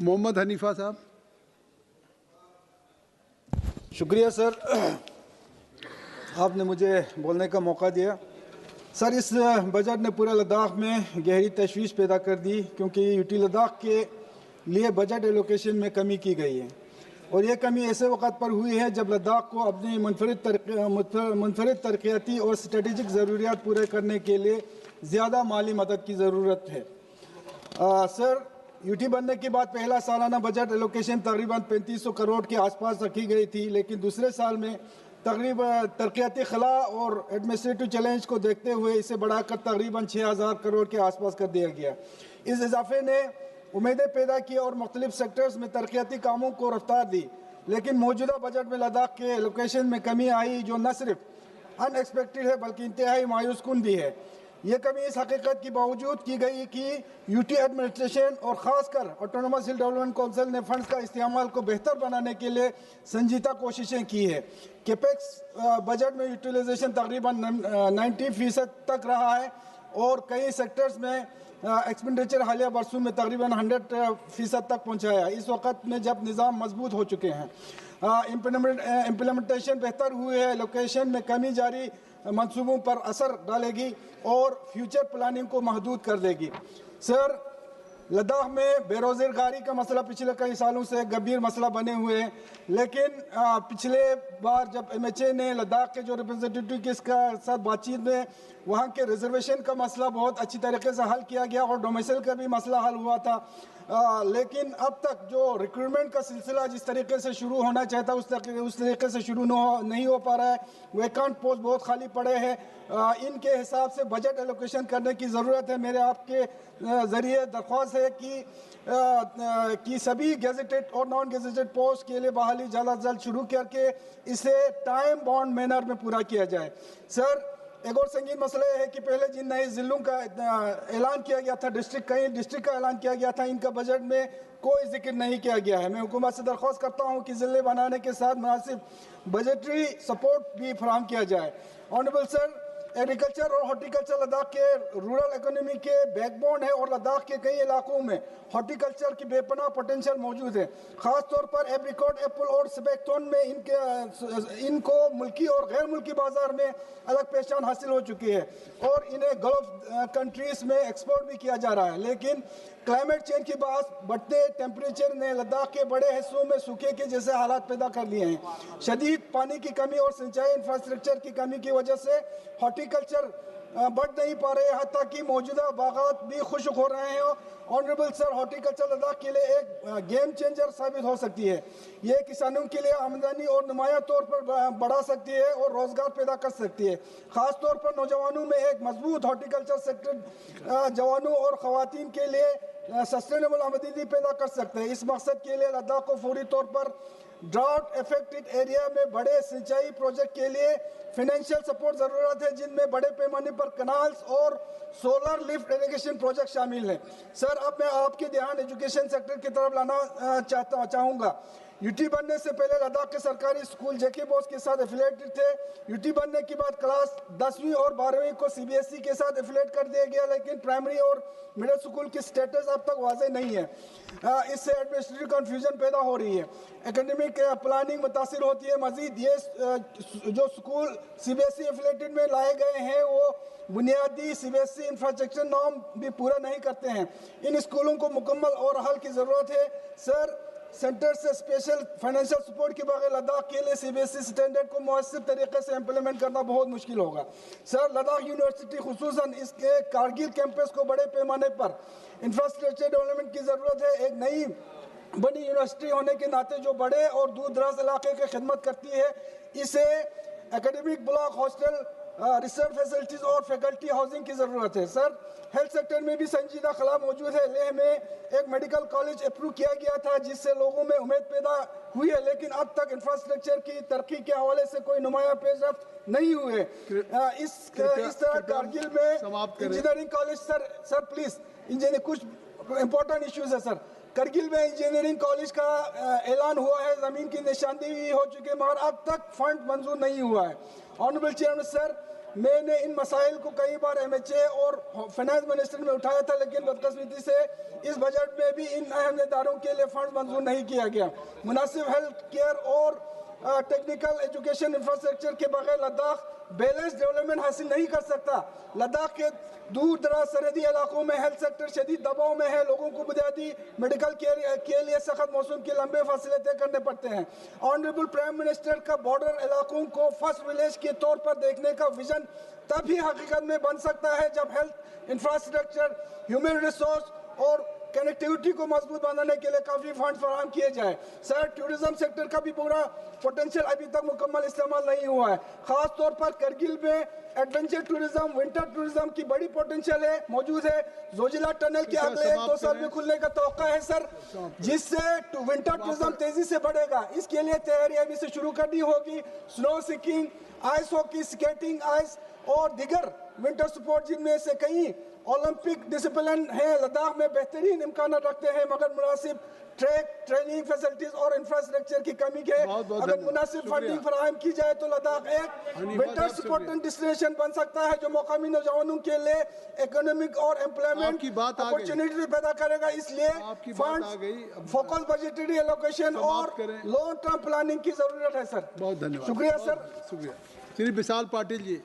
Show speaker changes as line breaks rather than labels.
محمد حنیفہ صاحب.
شکریہ سر، آپ نے مجھے بولنے کا موقع دیا. سر، اس بجٹ نے پورے لداخ میں گہری تشویش پیدا کر دی کیونکہ یوٹی لداخ کے لیے بجٹ ایلوکیشن میں کمی کی گئی ہے، اور یہ کمی ایسے وقت پر ہوئی ہے جب لداخ کو اپنی منفرد ترقیاتی اور اسٹریٹجک ضروریات پورے کرنے کے لیے زیادہ مالی مدد کی ضرورت ہے. سر، یوٹی بننے کے بعد پہلا سالانہ بجٹ ایلوکیشن تقریباً 3500 کروڑ کے آس پاس رکھی گئی تھی، لیکن دوسرے سال میں تقریباً ترقیاتی خلا اور ایڈمنسٹریٹو چیلنج کو دیکھتے ہوئے اسے بڑھا کر تقریباً 6000 کروڑ کے آس پاس کر دیا گیا. اس اضافے نے امیدیں پیدا کی اور مختلف سیکٹرز میں ترقیاتی کاموں کو رفتار دی، لیکن موجودہ بجٹ میں لداخ کے ایلوکیشن میں کمی آئی جو نہ صرف ان ایکسپیکٹڈ ہے بلکہ انتہائی مایوس کن بھی ہے. یہ کمی اس حقیقت کی باوجود کی گئی کہ یوٹی ایڈمنسٹریشن اور خاص کر آٹونومس ہل ڈیولپمنٹ کونسل نے فنڈز کا استعمال کو بہتر بنانے کے لیے سنجیدہ کوششیں کی ہے. کیپیکس بجٹ میں یوٹیلائزیشن تقریباً 90% تک رہا ہے اور کئی سیکٹرز میں ایکسپینڈیچر حالیہ برسوں میں تقریباً 100% تک پہنچا ہے. اس وقت میں جب نظام مضبوط ہو چکے ہیں، امپلیمنٹیشن بہتر ہوئی ہے، لوکیشن میں کمی جاری منصوبوں پر اثر ڈالے گی اور فیوچر پلاننگ کو محدود کر دے گی. سر، لداخ میں بے روزگاری کا مسئلہ پچھلے کئی سالوں سے ایک گمبھیر مسئلہ بنے ہوئے ہیں، لیکن پچھلے بار جب ایم ایچ اے نے لداخ کے جو ریپرزنٹیٹیو کے ساتھ بات چیت میں وہاں کے ریزرویشن کا مسئلہ بہت اچھی طریقے سے حل کیا گیا اور ڈومیسل کا بھی مسئلہ حل ہوا تھا، لیکن اب تک جو ریکروٹمنٹ کا سلسلہ جس طریقے سے شروع ہونا چاہتا اس طریقے سے شروع نہیں ہو پا رہا ہے. ویکانٹ پوسٹ بہت خالی پڑے ہیں. ان کے حساب سے بجٹ ایلوکیشن کرنے کی ضرورت ہے. میرے آپ کے ذریعے درخواست ہے کہ سبھی گیزیٹڈ اور نان گیزیٹڈ پوسٹ کے لیے بحالی جلد از جلد شروع کر کے اسے ٹائم باؤنڈ مینر میں پورا کیا جائے. سر، ایک اور سنگین مسئلہ یہ ہے کہ پہلے جن نئے ضلعوں کا اعلان کیا گیا تھا، کئی ڈسٹرکٹ کا اعلان کیا گیا تھا، ان کا بجٹ میں کوئی ذکر نہیں کیا گیا ہے. میں حکومت سے درخواست کرتا ہوں کہ ضلع بنانے کے ساتھ مناسب بجٹری سپورٹ بھی فراہم کیا جائے. آنریبل سر، ایگریکلچر اور ہارٹیکلچر لداخ کے رورل اکانومی کے بیک بون ہے اور لداخ کے کئی علاقوں میں ہارٹیکلچر کی بے پناہ پوٹینشیل موجود ہے. خاص طور پر ایپریکاٹ، ایپل اور سبیکتون میں ان کو ملکی اور غیر ملکی بازار میں الگ پہچان حاصل ہو چکی ہے اور انہیں گلف کنٹریز میں ایکسپورٹ بھی کیا جا رہا ہے. لیکن کلائمیٹ چینج کے باعث بڑھتے ٹیمپریچر نے لداخ کے بڑے حصوں میں سوکھے کے جیسے حالات پیدا کر لیے ہیں. شدید پانی کی کمی اور سنچائی انفراسٹرکچر کی کمی کی وجہ سے ہارٹیکلچر بڑھ نہیں پا رہے، حتیٰ کہ موجودہ باغات بھی خشک ہو رہے ہیں. آنریبل سر، ہارٹیکلچر لداخ کے لیے ایک گیم چینجر ثابت ہو سکتی ہے. یہ کسانوں کے لیے آمدنی اور نمایاں طور پر بڑھا سکتی ہے اور روزگار پیدا کر سکتی ہے. خاص طور پر نوجوانوں میں ایک مضبوط ہارٹیکلچر سیکٹر جوانوں اور خواتین کے لیے سسٹینیبل آمدنی پیدا کر سکتے ہیں. اس مقصد کے لیے لداخ کو فوری طور پر ڈراؤٹ افیکٹڈ ایریا میں بڑے سنچائی پروجیکٹ کے لیے فائنینشیل سپورٹ ضرورت ہے، جن میں بڑے پیمانے پر کنالز اور سولر لفٹ ایریگیشن پروجیکٹ شامل ہیں. سر، اب میں آپ کے دھیان ایجوکیشن سیکٹر کی طرف لانا چاہوں گا. یوٹی بننے سے پہلے لداخ کے سرکاری اسکول جے کے بوس کے ساتھ ایفیلیٹڈ تھے. یوٹی بننے کے بعد کلاس 10ویں اور 12ویں کو سی بی ایس ای کے ساتھ ایفیلیٹ کر دیا گیا، لیکن پرائمری اور مڈل اسکول کی سٹیٹس اب تک واضح نہیں ہے. اس سے ایڈمنسٹریٹو کنفیوژن پیدا ہو رہی ہے، اکیڈمک پلاننگ متاثر ہوتی ہے. مزید یہ جو school C B S E affiliated میں لائے گئے ہیں وہ بنیادی C B S E infrastructure norm بھی پورا نہیں کرتے ہیں. ان اسکولوں کو مکمل اور حل کی ضرورت ہے. سر، سینٹر سے اسپیشل فائنینشیل سپورٹ کے بغیر لداخ کے لیے C B S E standard کو مؤثر طریقے سے امپلیمنٹ کرنا بہت مشکل ہوگا. سر، لداخ یونیورسٹی خصوصاً اس کے کارگل کیمپس کو بڑے پیمانے پر انفراسٹرکچر ڈیولپمنٹ کی ضرورت ہے. ایک نئی بنی یونیورسٹی ہونے کے ناطے جو بڑے اور دور دراز علاقے کی خدمت کرتی ہے، اسے academic block, hostel, research facilities اور فیکلٹی ہاؤسنگ کی ضرورت ہے. سر، ہیلتھ سیکٹر میں بھی سنجیدہ خلا موجود ہے. لیہ میں ایک میڈیکل کالج اپروو کیا گیا تھا جس سے لوگوں میں امید پیدا ہوئی ہے، لیکن اب تک انفراسٹرکچر کی ترقی کے حوالے سے کوئی نمایاں پیش رفت نہیں ہوئے. اس طرح کارگل میں انجینئرنگ کالج سر پلیز کچھ امپورٹنٹ ایشوز ہے. سر، کرگل میں انجینئرنگ کالج کا اعلان ہوا ہے، زمین کی نشاندہی ہو چکی ہے، مگر اب تک فنڈ منظور نہیں ہوا ہے. آنریبل چیئرمین سر، میں نے ان مسائل کو کئی بار MHA اور فائنانس منسٹر میں اٹھایا تھا، لیکن بدقسمتی سے اس بجٹ میں بھی ان اہم اداروں کے لیے فنڈ منظور نہیں کیا گیا۔ مناسب ہیلتھ کیئر اور ٹیکنیکل ایجوکیشن انفراسٹرکچر کے بغیر لداخ بیلنس ڈیولپمنٹ حاصل نہیں کر سکتا۔ لداخ کے دور دراز سرحدی علاقوں میں ہیلتھ سیکٹر شدید دباؤ میں ہے، لوگوں کو بنیادی میڈیکل کیئر کے لیے سخت موسم کے لمبے فاصلے طے کرنے پڑتے ہیں۔ آنریبل پرائم منسٹر کا بارڈر علاقوں کو فرسٹ ولیج کے طور پر دیکھنے کا ویژن تب ہی حقیقت میں بن سکتا ہے جب ہیلتھ انفراسٹرکچر، ہیومن ریسورس اور کنیکٹیوٹی کو مضبوط بنانے کے لیے کافی فنڈ فراہم کیے جائے۔ سر، ٹورزم سیکٹر کا بھی پورا پوٹینشیل ابھی تک مکمل استعمال نہیں ہوا ہے، خاص طور پر کرگل میں ایڈونچر ٹورزم، ونٹر ٹورزم کی بڑی پوٹینشیل ہے موجود ہے۔ زوجیلا ٹنل کے اگلے 1-2 سال میں کھلنے کا توقع ہے سر، جس سے ونٹر ٹورزم تیزی سے بڑھے گا۔ اس کے لیے تیاری ابھی سے شروع کرنی ہوگی۔ سنو skiing, ice hockey, skating, ice اور دیگر ونٹر سپورٹ جن میں سے کئی اولمپک ڈسپلن ہیں، لداخ میں بہترین امکانات رکھتے ہیں، مگر مناسب ٹریک، ٹریننگ فیسلٹیز اور انفراسٹرکچر کی کمی کے اگر مناسب فنڈنگ فراہم کی جائے تو لداخ ایک ونٹر سپورٹنگ ڈیسٹینیشن بن سکتا ہے جو مقامی نوجوانوں کے لیے اکنامک اور امپلائمنٹ اپورچونٹی پیدا کرے گا۔ اس لیے فنڈ، فوکس بجٹری ایلوکیشن اور لانگ ٹرم پلاننگ کی ضرورت ہے سر۔
بہت دھنیواد،
شکریہ سر۔
شکریہ۔ شری وشال پاٹل جی۔